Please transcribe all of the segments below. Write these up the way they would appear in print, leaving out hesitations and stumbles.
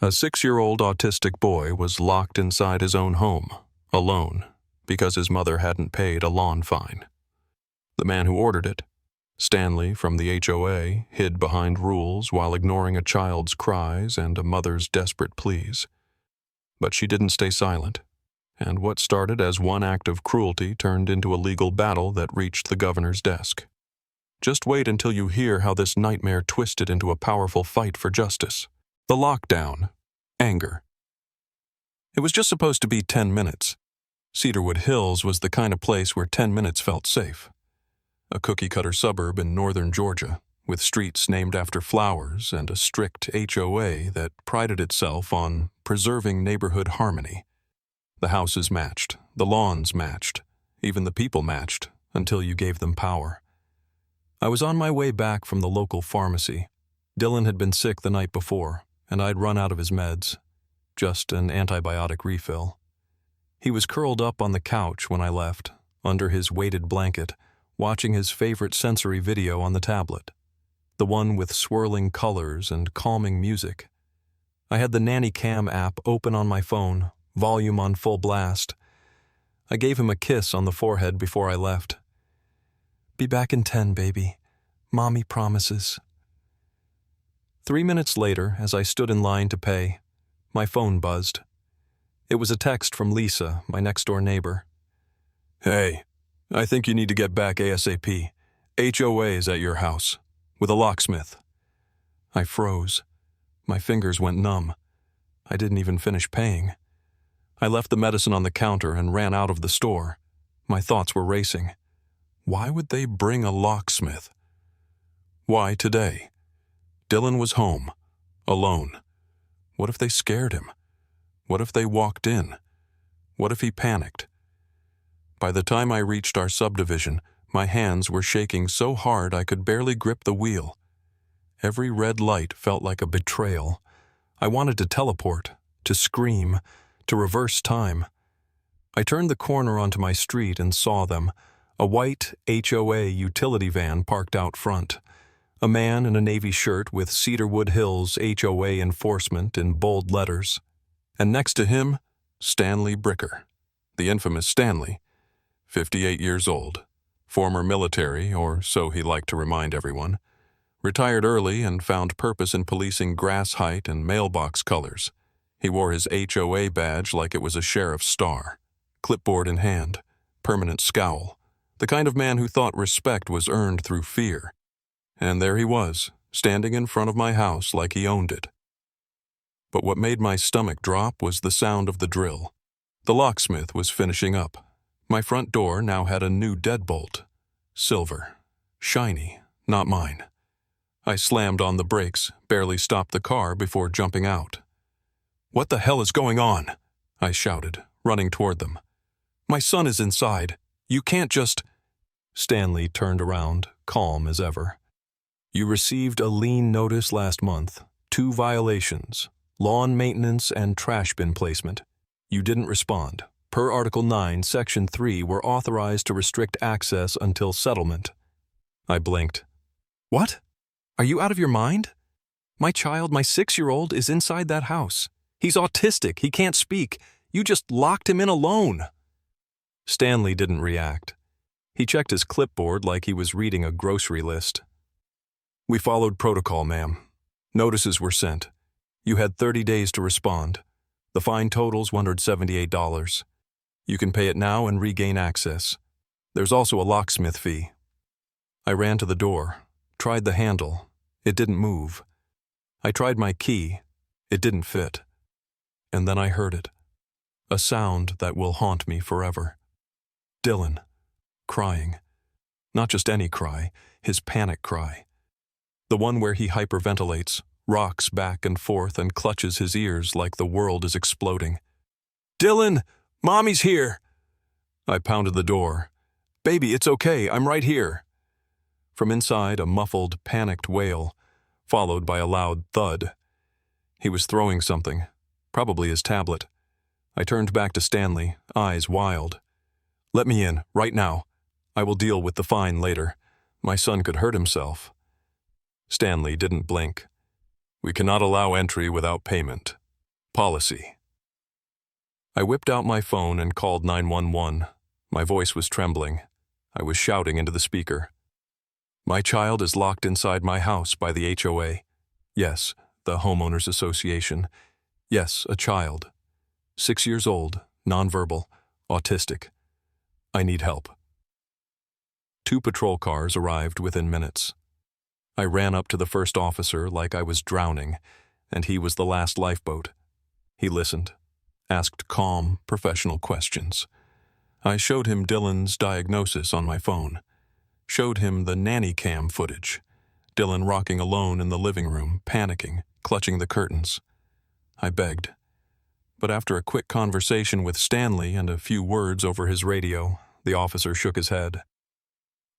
A 6-year-old autistic boy was locked inside his own home, alone, because his mother hadn't paid a lawn fine. The man who ordered it, Stanley from the HOA, hid behind rules while ignoring a child's cries and a mother's desperate pleas. But she didn't stay silent, and what started as one act of cruelty turned into a legal battle that reached the governor's desk. Just wait until you hear how this nightmare twisted into a powerful fight for justice. The lockdown. Anger. It was just supposed to be 10 minutes. Cedarwood Hills was the kind of place where 10 minutes felt safe. A cookie-cutter suburb in northern Georgia, with streets named after flowers and a strict HOA that prided itself on preserving neighborhood harmony. The houses matched, the lawns matched, even the people matched, until you gave them power. I was on my way back from the local pharmacy. Dylan had been sick the night before, and I'd run out of his meds. Just an antibiotic refill. He was curled up on the couch when I left, under his weighted blanket, watching his favorite sensory video on the tablet. The one with swirling colors and calming music. I had the Nanny Cam app open on my phone, volume on full blast. I gave him a kiss on the forehead before I left. "Be back in 10, baby. Mommy promises." 3 minutes later, as I stood in line to pay, my phone buzzed. It was a text from Lisa, my next-door neighbor. "Hey, I think you need to get back ASAP. HOA is at your house, with a locksmith." I froze. My fingers went numb. I didn't even finish paying. I left the medicine on the counter and ran out of the store. My thoughts were racing. Why would they bring a locksmith? Why today? Dylan was home, alone. What if they scared him? What if they walked in? What if he panicked? By the time I reached our subdivision, my hands were shaking so hard I could barely grip the wheel. Every red light felt like a betrayal. I wanted to teleport, to scream, to reverse time. I turned the corner onto my street and saw them, a white HOA utility van parked out front. A man in a navy shirt with Cedarwood Hills HOA enforcement in bold letters. And next to him, Stanley Bricker, the infamous Stanley, 58 years old, former military, or so he liked to remind everyone, retired early and found purpose in policing grass height and mailbox colors. He wore his HOA badge like it was a sheriff's star, clipboard in hand, permanent scowl, the kind of man who thought respect was earned through fear. And there he was, standing in front of my house like he owned it. But what made my stomach drop was the sound of the drill. The locksmith was finishing up. My front door now had a new deadbolt. Silver. Shiny. Not mine. I slammed on the brakes, barely stopped the car before jumping out. "What the hell is going on?" I shouted, running toward them. "My son is inside. You can't just—" Stanley turned around, calm as ever. "You received a lien notice last month. 2 violations. Lawn maintenance and trash bin placement. You didn't respond. Per Article 9, Section 3, we're authorized to restrict access until settlement." I blinked. "What? Are you out of your mind? My child, my 6-year-old, is inside that house. He's autistic. He can't speak. You just locked him in alone." Stanley didn't react. He checked his clipboard like he was reading a grocery list. "We followed protocol, ma'am. Notices were sent. You had 30 days to respond. The fine totals $178. You can pay it now and regain access. There's also a locksmith fee." I ran to the door, tried the handle. It didn't move. I tried my key. It didn't fit. And then I heard it. A sound that will haunt me forever. Dylan, crying. Not just any cry, his panic cry. The one where he hyperventilates, rocks back and forth and clutches his ears like the world is exploding. "Dylan! Mommy's here!" I pounded the door. "Baby, it's okay, I'm right here." From inside, a muffled, panicked wail, followed by a loud thud. He was throwing something, probably his tablet. I turned back to Stanley, eyes wild. "Let me in, right now. I will deal with the fine later. My son could hurt himself." Stanley didn't blink. "We cannot allow entry without payment. Policy. I whipped out my phone and called 911. My voice was trembling. I was shouting into the speaker. My child is locked inside my house by the HOA. Yes, the Homeowners Association. Yes, a child. 6 years old, nonverbal, autistic. I need help. 2 patrol cars arrived within minutes. I ran up to the first officer like I was drowning, and he was the last lifeboat. He listened, asked calm, professional questions. I showed him Dylan's diagnosis on my phone, showed him the nanny cam footage, Dylan rocking alone in the living room, panicking, clutching the curtains. I begged. But after a quick conversation with Stanley and a few words over his radio, the officer shook his head.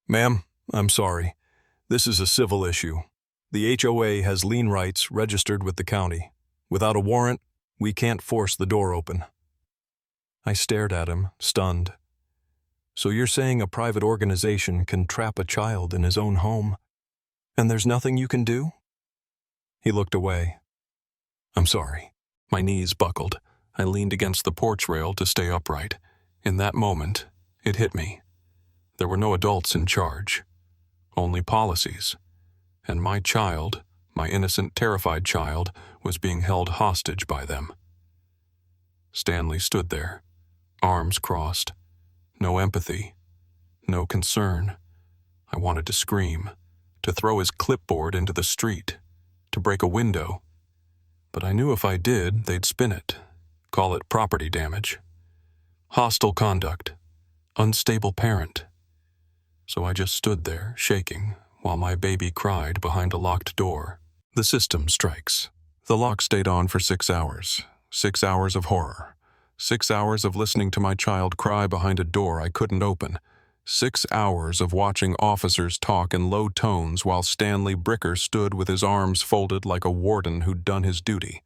"Ma'am, I'm sorry. This is a civil issue. The HOA has lien rights registered with the county. Without a warrant, we can't force the door open." I stared at him, stunned. "So you're saying a private organization can trap a child in his own home, and there's nothing you can do?" He looked away. "I'm sorry." My knees buckled. I leaned against the porch rail to stay upright. In that moment, it hit me. There were no adults in charge. Only policies. And my child, my innocent, terrified child, was being held hostage by them. Stanley stood there, arms crossed. No empathy. No concern. I wanted to scream, to throw his clipboard into the street, to break a window. But I knew if I did, they'd spin it, call it property damage. Hostile conduct. Unstable parent. So I just stood there, shaking, while my baby cried behind a locked door. The system strikes. The lock stayed on for 6 hours. 6 hours of horror. 6 hours of listening to my child cry behind a door I couldn't open. 6 hours of watching officers talk in low tones while Stanley Bricker stood with his arms folded like a warden who'd done his duty.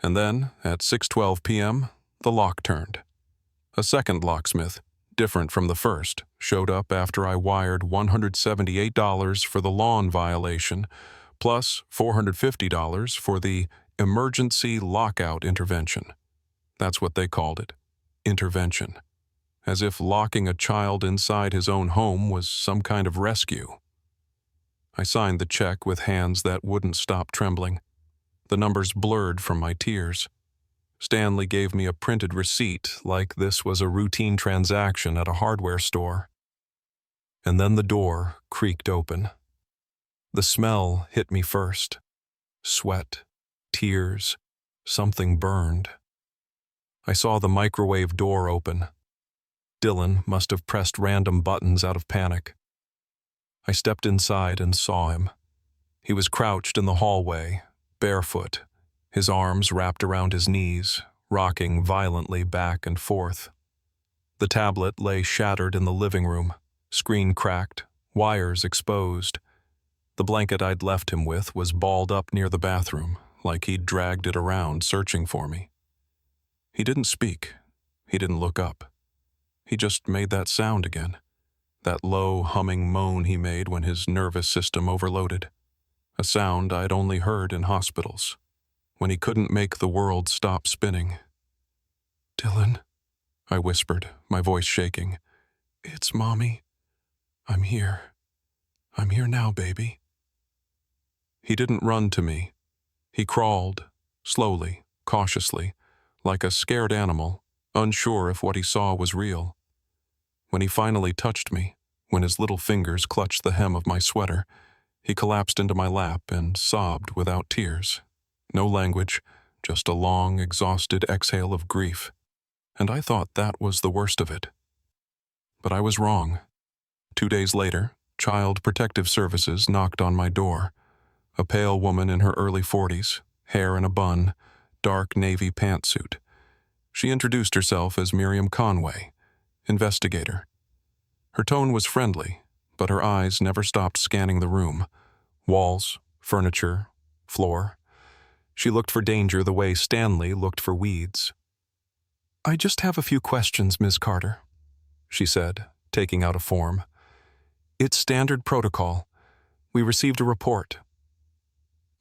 And then, at 6:12 p.m., the lock turned. A second locksmith, different from the first, showed up after I wired $178 for the lawn violation, plus $450 for the emergency lockout intervention. That's what they called it, intervention. As if locking a child inside his own home was some kind of rescue. I signed the check with hands that wouldn't stop trembling. The numbers blurred from my tears. Stanley gave me a printed receipt like this was a routine transaction at a hardware store. And then the door creaked open. The smell hit me first. Sweat, tears, something burned. I saw the microwave door open. Dylan must have pressed random buttons out of panic. I stepped inside and saw him. He was crouched in the hallway, barefoot, his arms wrapped around his knees, rocking violently back and forth. The tablet lay shattered in the living room, screen cracked, wires exposed. The blanket I'd left him with was balled up near the bathroom, like he'd dragged it around searching for me. He didn't speak. He didn't look up. He just made that sound again, that low, humming moan he made when his nervous system overloaded, a sound I'd only heard in hospitals, when he couldn't make the world stop spinning. "Dylan," I whispered, my voice shaking. "It's Mommy. I'm here. I'm here now, baby." He didn't run to me. He crawled, slowly, cautiously, like a scared animal, unsure if what he saw was real. When he finally touched me, when his little fingers clutched the hem of my sweater, he collapsed into my lap and sobbed without tears. No language, just a long, exhausted exhale of grief. And I thought that was the worst of it. But I was wrong. 2 days later, Child Protective Services knocked on my door. A pale woman in her early 40s, hair in a bun, dark navy pantsuit. She introduced herself as Miriam Conway, investigator. Her tone was friendly, but her eyes never stopped scanning the room. Walls, furniture, floor. She looked for danger the way Stanley looked for weeds. "I just have a few questions, Ms. Carter," she said, taking out a form. "It's standard protocol. We received a report."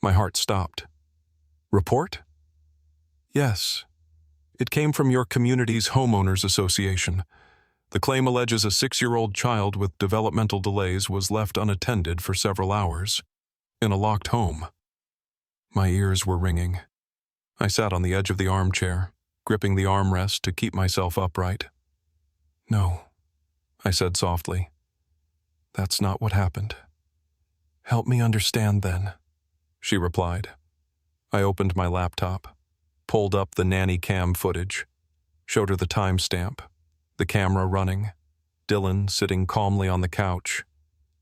My heart stopped. "Report?" Yes. It came from your community's homeowners association. The claim alleges a 6-year-old child with developmental delays was left unattended for several hours in a locked home. My ears were ringing. I sat on the edge of the armchair, gripping the armrest to keep myself upright. No, I said softly. That's not what happened. Help me understand then, she replied. I opened my laptop, pulled up the nanny cam footage, showed her the timestamp, the camera running, Dylan sitting calmly on the couch,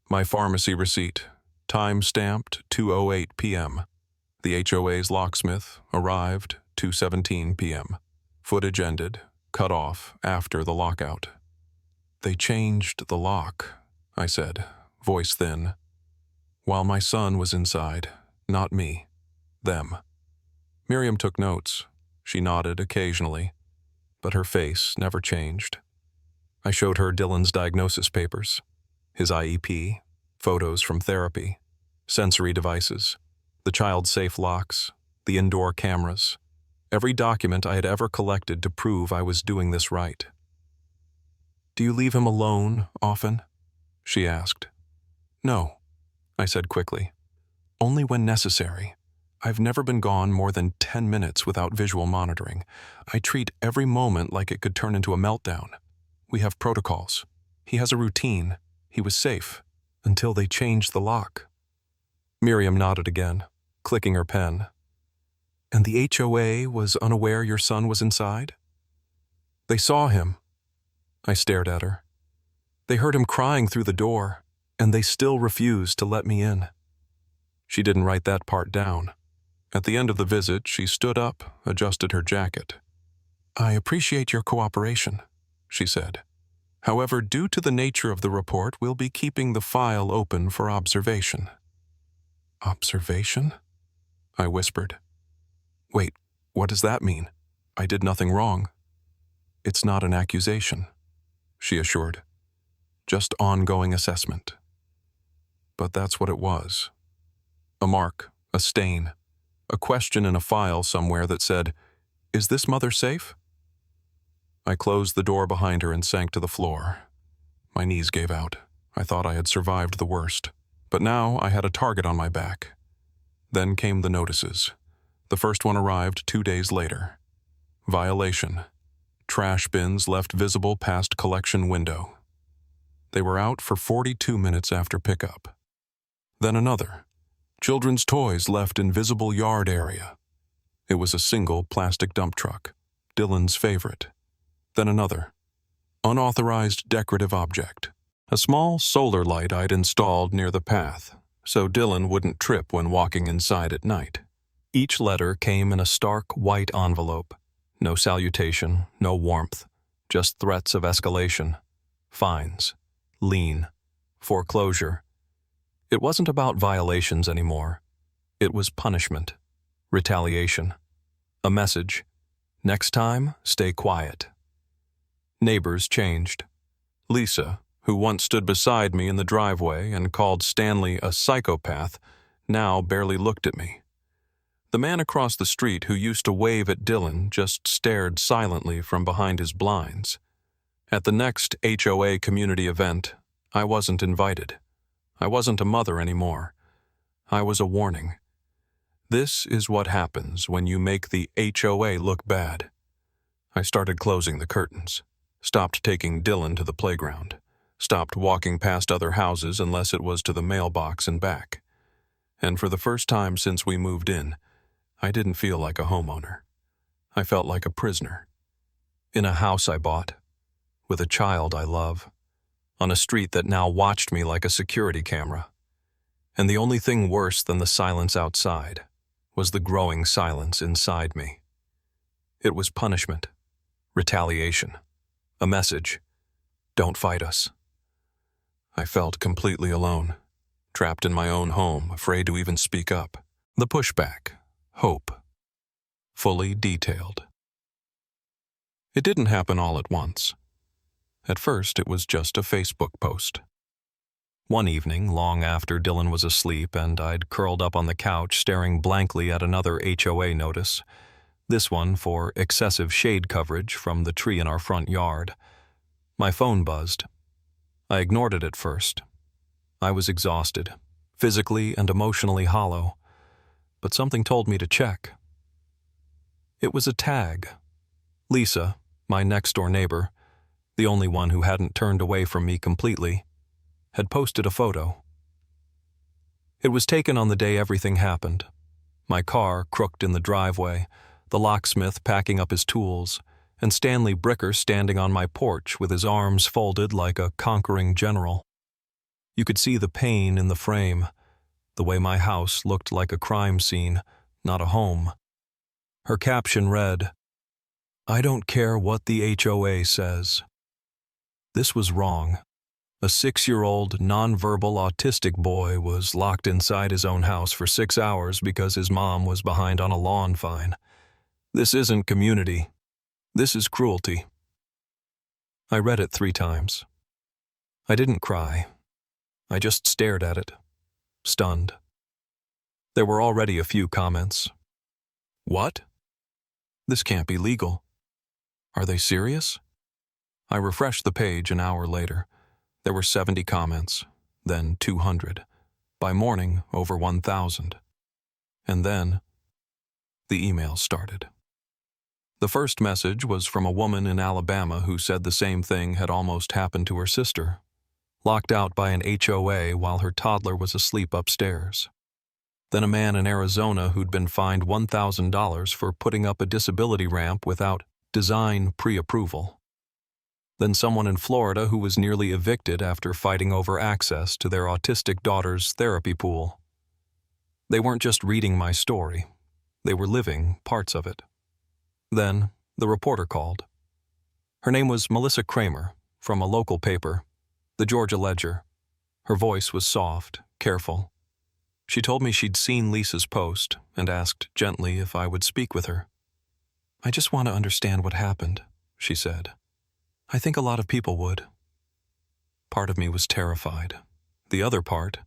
my pharmacy receipt, time-stamped 2:08 p.m. The HOA's locksmith arrived 2:17 p.m. Footage ended, cut off after the lockout. They changed the lock, I said, voice thin. While my son was inside, not me, them. Miriam took notes. She nodded occasionally, but her face never changed. I showed her Dylan's diagnosis papers, his IEP, photos from therapy, sensory devices, the child's safe locks, the indoor cameras, every document I had ever collected to prove I was doing this right. Do you leave him alone often? She asked. No, I said quickly. Only when necessary. I've never been gone more than 10 minutes without visual monitoring. I treat every moment like it could turn into a meltdown. We have protocols. He has a routine. He was safe until they changed the lock. Miriam nodded again, clicking her pen. And the HOA was unaware your son was inside? They saw him. I stared at her. They heard him crying through the door, and they still refused to let me in. She didn't write that part down. At the end of the visit, she stood up, adjusted her jacket. I appreciate your cooperation, she said. However, due to the nature of the report, we'll be keeping the file open for observation. Observation? I whispered. Wait, what does that mean? I did nothing wrong. It's not an accusation, she assured. Just ongoing assessment. But that's what it was. A mark, a stain, a question in a file somewhere that said, "Is this mother safe?" I closed the door behind her and sank to the floor. My knees gave out. I thought I had survived the worst, but now I had a target on my back. Then came the notices. The first one arrived 2 days later. Violation. Trash bins left visible past collection window. They were out for 42 minutes after pickup. Then another. Children's toys left in visible yard area. It was a single plastic dump truck, Dylan's favorite. Then another. Unauthorized decorative object. A small solar light I'd installed near the path, so Dylan wouldn't trip when walking inside at night. Each letter came in a stark white envelope. No salutation, no warmth, just threats of escalation, fines, lien, foreclosure. It wasn't about violations anymore. It was punishment, retaliation, a message. Next time, stay quiet. Neighbors changed. Lisa, who once stood beside me in the driveway and called Stanley a psychopath, now barely looked at me. The man across the street who used to wave at Dylan just stared silently from behind his blinds. At the next HOA community event, I wasn't invited. I wasn't a mother anymore. I was a warning. This is what happens when you make the HOA look bad. I started closing the curtains, stopped taking Dylan to the playground, stopped walking past other houses unless it was to the mailbox and back. And for the first time since we moved in, I didn't feel like a homeowner. I felt like a prisoner. In a house I bought, with a child I love, on a street that now watched me like a security camera. And the only thing worse than the silence outside was the growing silence inside me. It was punishment, retaliation, a message, don't fight us. I felt completely alone, trapped in my own home, afraid to even speak up. The pushback, hope, fully detailed. It didn't happen all at once. At first, it was just a Facebook post. One evening, long after Dylan was asleep and I'd curled up on the couch staring blankly at another HOA notice, This one for excessive shade coverage from the tree in our front yard. My phone buzzed. I ignored it at first. I was exhausted, physically and emotionally hollow, but something told me to check. It was a tag. Lisa, my next-door neighbor, the only one who hadn't turned away from me completely, had posted a photo. It was taken on the day everything happened. My car crooked in the driveway, the locksmith packing up his tools, and Stanley Bricker standing on my porch with his arms folded like a conquering general. You could see the pain in the frame, the way my house looked like a crime scene, not a home. Her caption read, "I don't care what the HOA says." This was wrong. A 6-year-old, nonverbal autistic boy was locked inside his own house for 6 hours because his mom was behind on a lawn fine. This isn't community. This is cruelty. I read it 3 times. I didn't cry. I just stared at it, stunned. There were already a few comments. What? This can't be legal. Are they serious? I refreshed the page an hour later. There were 70 comments, then 200. By morning, over 1,000. And then, the email started. The first message was from a woman in Alabama who said the same thing had almost happened to her sister, locked out by an HOA while her toddler was asleep upstairs. Then a man in Arizona who'd been fined $1,000 for putting up a disability ramp without design pre-approval. Then someone in Florida who was nearly evicted after fighting over access to their autistic daughter's therapy pool. They weren't just reading my story. They were living parts of it. Then the reporter called. Her name was Melissa Kramer, from a local paper, the Georgia Ledger. Her voice was soft, careful. She told me she'd seen Lisa's post and asked gently if I would speak with her. "I just want to understand what happened," she said. "I think a lot of people would." Part of me was terrified. The other part,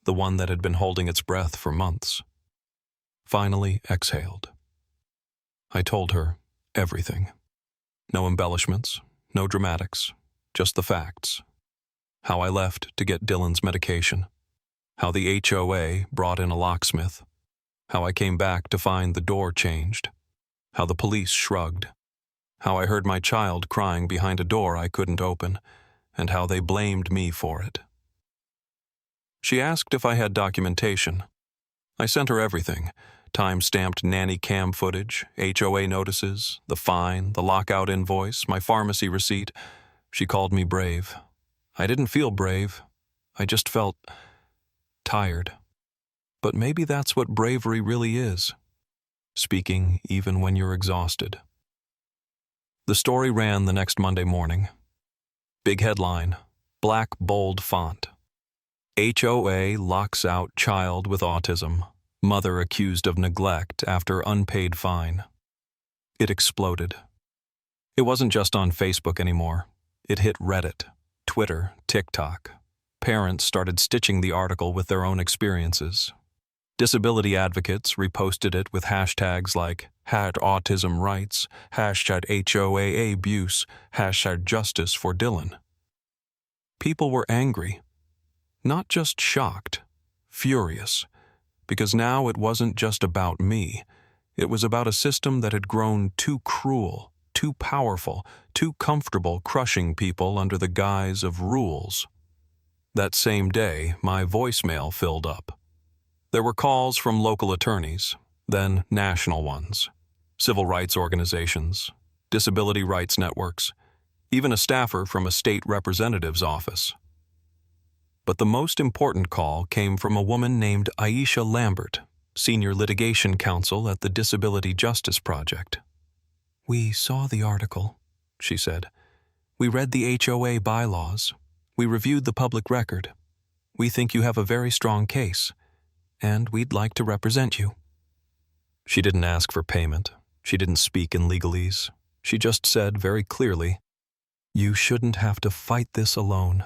the one that had been holding its breath for months, finally exhaled. I told her everything. No embellishments, no dramatics, just the facts. How I left to get Dylan's medication. How the HOA brought in a locksmith. How I came back to find the door changed. How the police shrugged. How I heard my child crying behind a door I couldn't open, and how they blamed me for it. She asked if I had documentation. I sent her everything: time-stamped nanny cam footage, HOA notices, the fine, the lockout invoice, my pharmacy receipt. She called me brave. I didn't feel brave. I just felt tired. But maybe that's what bravery really is. Speaking even when you're exhausted. The story ran the next Monday morning. Big headline, black bold font. HOA locks out child with autism. Mother accused of neglect after unpaid fine. It exploded. It wasn't just on Facebook anymore. It hit Reddit, Twitter, TikTok. Parents started stitching the article with their own experiences. Disability advocates reposted it with hashtags like #autismrights, #HOA abuse, #justice for Dylan. People were angry. Not just shocked, furious. Because now it wasn't just about me. It was about a system that had grown too cruel, too powerful, too comfortable crushing people under the guise of rules. That same day, my voicemail filled up. There were calls from local attorneys, then national ones, civil rights organizations, disability rights networks, even a staffer from a state representative's office. But the most important call came from a woman named Aisha Lambert, senior litigation counsel at the Disability Justice Project. "We saw the article," she said. "We read the HOA bylaws. We reviewed the public record. We think you have a very strong case, and we'd like to represent you." She didn't ask for payment. She didn't speak in legalese. She just said very clearly, "You shouldn't have to fight this alone."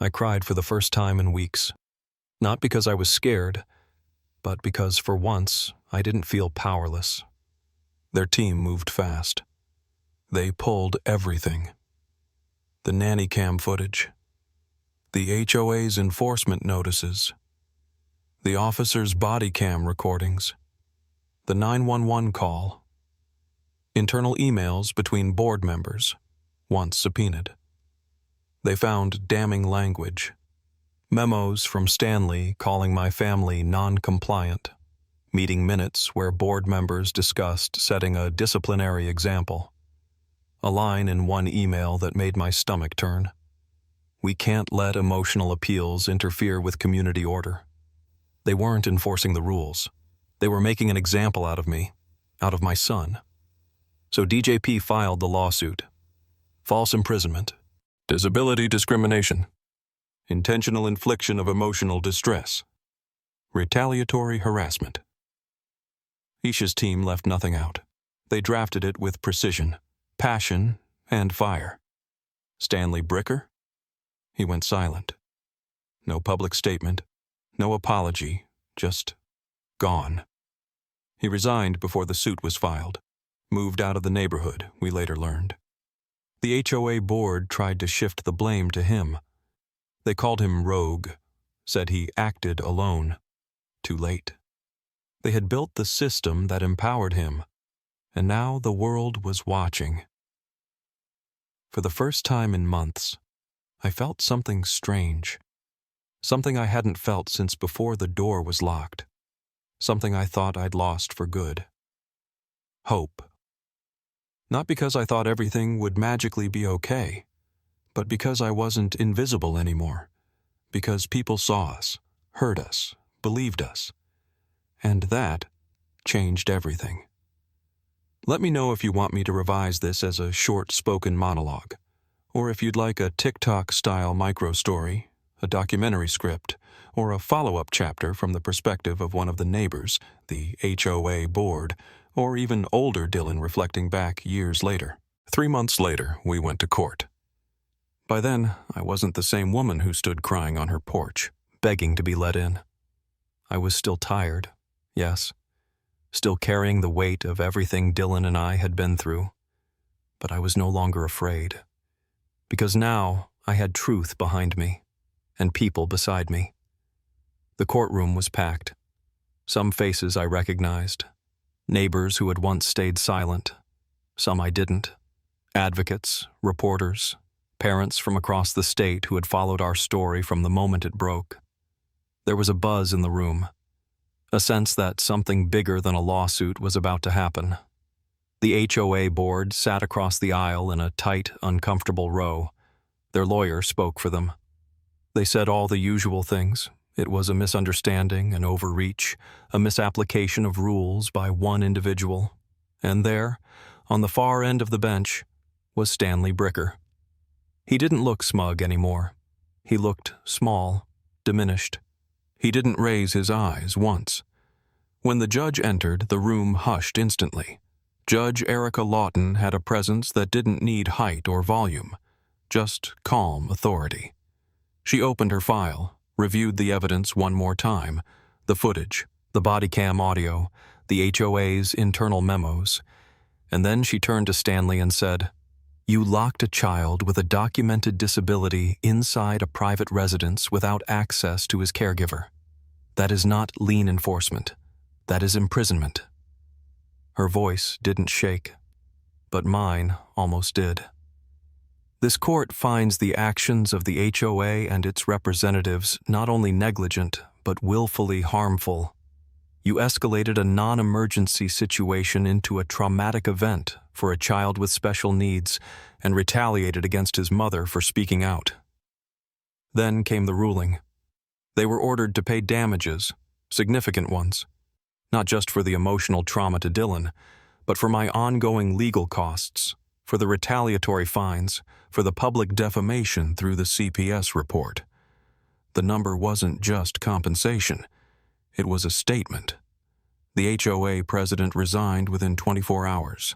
I cried for the first time in weeks, not because I was scared, but because for once I didn't feel powerless. Their team moved fast. They pulled everything. The nanny cam footage, the HOA's enforcement notices, the officer's body cam recordings, the 911 call, internal emails between board members, once subpoenaed. They found damning language, memos from Stanley calling my family non-compliant, meeting minutes where board members discussed setting a disciplinary example, a line in one email that made my stomach turn. We can't let emotional appeals interfere with community order. They weren't enforcing the rules. They were making an example out of me, out of my son. So DJP filed the lawsuit. False imprisonment, disability discrimination, intentional infliction of emotional distress, retaliatory harassment. Isha's team left nothing out. They drafted it with precision, passion, and fire. Stanley Bricker? He went silent. No public statement, no apology, just gone. He resigned before the suit was filed, moved out of the neighborhood, we later learned. The HOA board tried to shift the blame to him. They called him rogue, said he acted alone. Too late. They had built the system that empowered him, and now the world was watching. For the first time in months, I felt something strange. Something I hadn't felt since before the door was locked. Something I thought I'd lost for good. Hope. Not because I thought everything would magically be okay, but because I wasn't invisible anymore. Because people saw us, heard us, believed us. And that changed everything. Let me know if you want me to revise this as a short spoken monologue, or if you'd like a TikTok-style micro-story, a documentary script, or a follow-up chapter from the perspective of one of the neighbors, the HOA board, or even older Dylan reflecting back years later. 3 months later, we went to court. By then, I wasn't the same woman who stood crying on her porch, begging to be let in. I was still tired, yes, still carrying the weight of everything Dylan and I had been through. But I was no longer afraid, because now I had truth behind me and people beside me. The courtroom was packed. Some faces I recognized, neighbors who had once stayed silent, some I didn't, advocates, reporters, parents from across the state who had followed our story from the moment it broke. There was a buzz in the room, a sense that something bigger than a lawsuit was about to happen. The HOA board sat across the aisle in a tight, uncomfortable row. Their lawyer spoke for them. They said all the usual things. It was a misunderstanding, an overreach, a misapplication of rules by one individual. And there, on the far end of the bench, was Stanley Bricker. He didn't look smug anymore. He looked small, diminished. He didn't raise his eyes once. When the judge entered, the room hushed instantly. Judge Erica Lawton had a presence that didn't need height or volume, just calm authority. She opened her file, reviewed the evidence one more time, the footage, the body cam audio, the HOA's internal memos, and then she turned to Stanley and said, "You locked a child with a documented disability inside a private residence without access to his caregiver. That is not lien enforcement. That is imprisonment." Her voice didn't shake, but mine almost did. This court finds the actions of the HOA and its representatives not only negligent, but willfully harmful. You escalated a non-emergency situation into a traumatic event for a child with special needs and retaliated against his mother for speaking out. Then came the ruling. They were ordered to pay damages, significant ones, not just for the emotional trauma to Dylan, but for my ongoing legal costs, for the retaliatory fines, for the public defamation through the CPS report. The number wasn't just compensation. It was a statement. The HOA president resigned within 24 hours.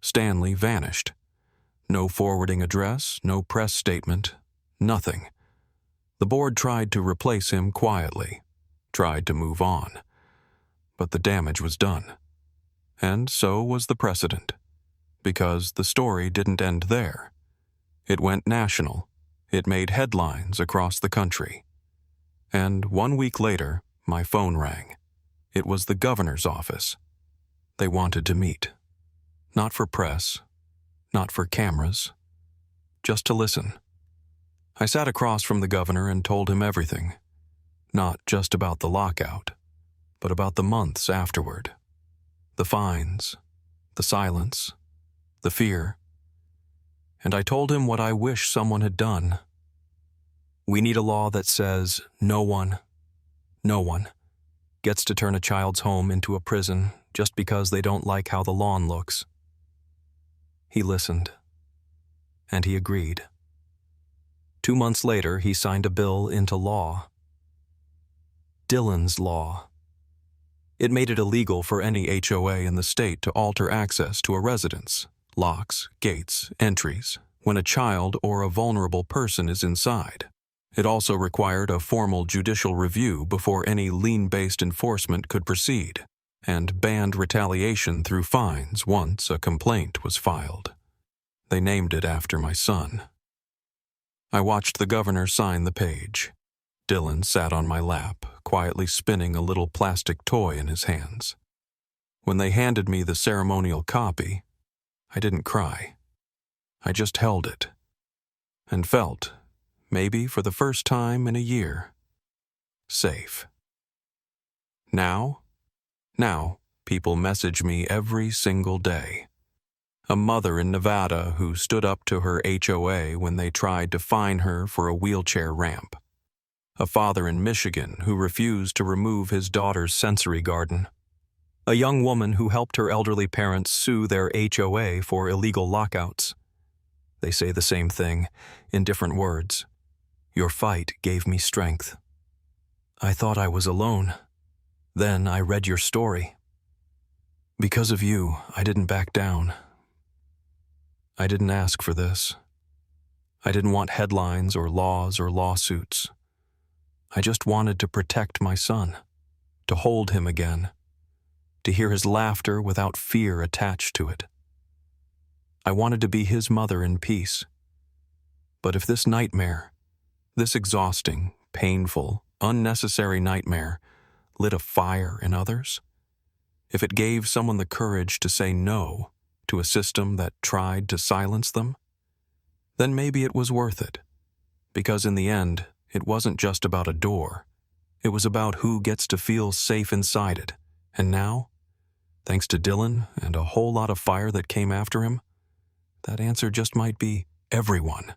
Stanley vanished. No forwarding address, no press statement, nothing. The board tried to replace him quietly, tried to move on. But the damage was done. And so was the precedent, because the story didn't end there. It went national. It made headlines across the country. And 1 week later, my phone rang. It was the governor's office. They wanted to meet. Not for press, not for cameras, just to listen. I sat across from the governor and told him everything. Not just about the lockout, but about the months afterward. The fines, the silence, the fear. And I told him what I wish someone had done. We need a law that says no one gets to turn a child's home into a prison just because they don't like how the lawn looks. He listened, and he agreed. 2 months later, he signed a bill into law. Dillon's Law. It made it illegal for any HOA in the state to alter access to a residence, locks, gates, entries, when a child or a vulnerable person is inside. It also required a formal judicial review before any lien-based enforcement could proceed, and banned retaliation through fines once a complaint was filed. They named it after my son. I watched the governor sign the page. Dillon sat on my lap, quietly spinning a little plastic toy in his hands. When they handed me the ceremonial copy, I didn't cry. I just held it, and felt, maybe for the first time in a year, safe. Now, people message me every single day. A mother in Nevada who stood up to her HOA when they tried to fine her for a wheelchair ramp. A father in Michigan who refused to remove his daughter's sensory garden. A young woman who helped her elderly parents sue their HOA for illegal lockouts. They say the same thing, in different words. Your fight gave me strength. I thought I was alone. Then I read your story. Because of you, I didn't back down. I didn't ask for this. I didn't want headlines or laws or lawsuits. I just wanted to protect my son, to hold him again, to hear his laughter without fear attached to it. I wanted to be his mother in peace. But if this nightmare, this exhausting, painful, unnecessary nightmare, lit a fire in others, if it gave someone the courage to say no to a system that tried to silence them, then maybe it was worth it. Because in the end, it wasn't just about a door. It was about who gets to feel safe inside it. And now, thanks to Dillon and a whole lot of fire that came after him, that answer just might be everyone.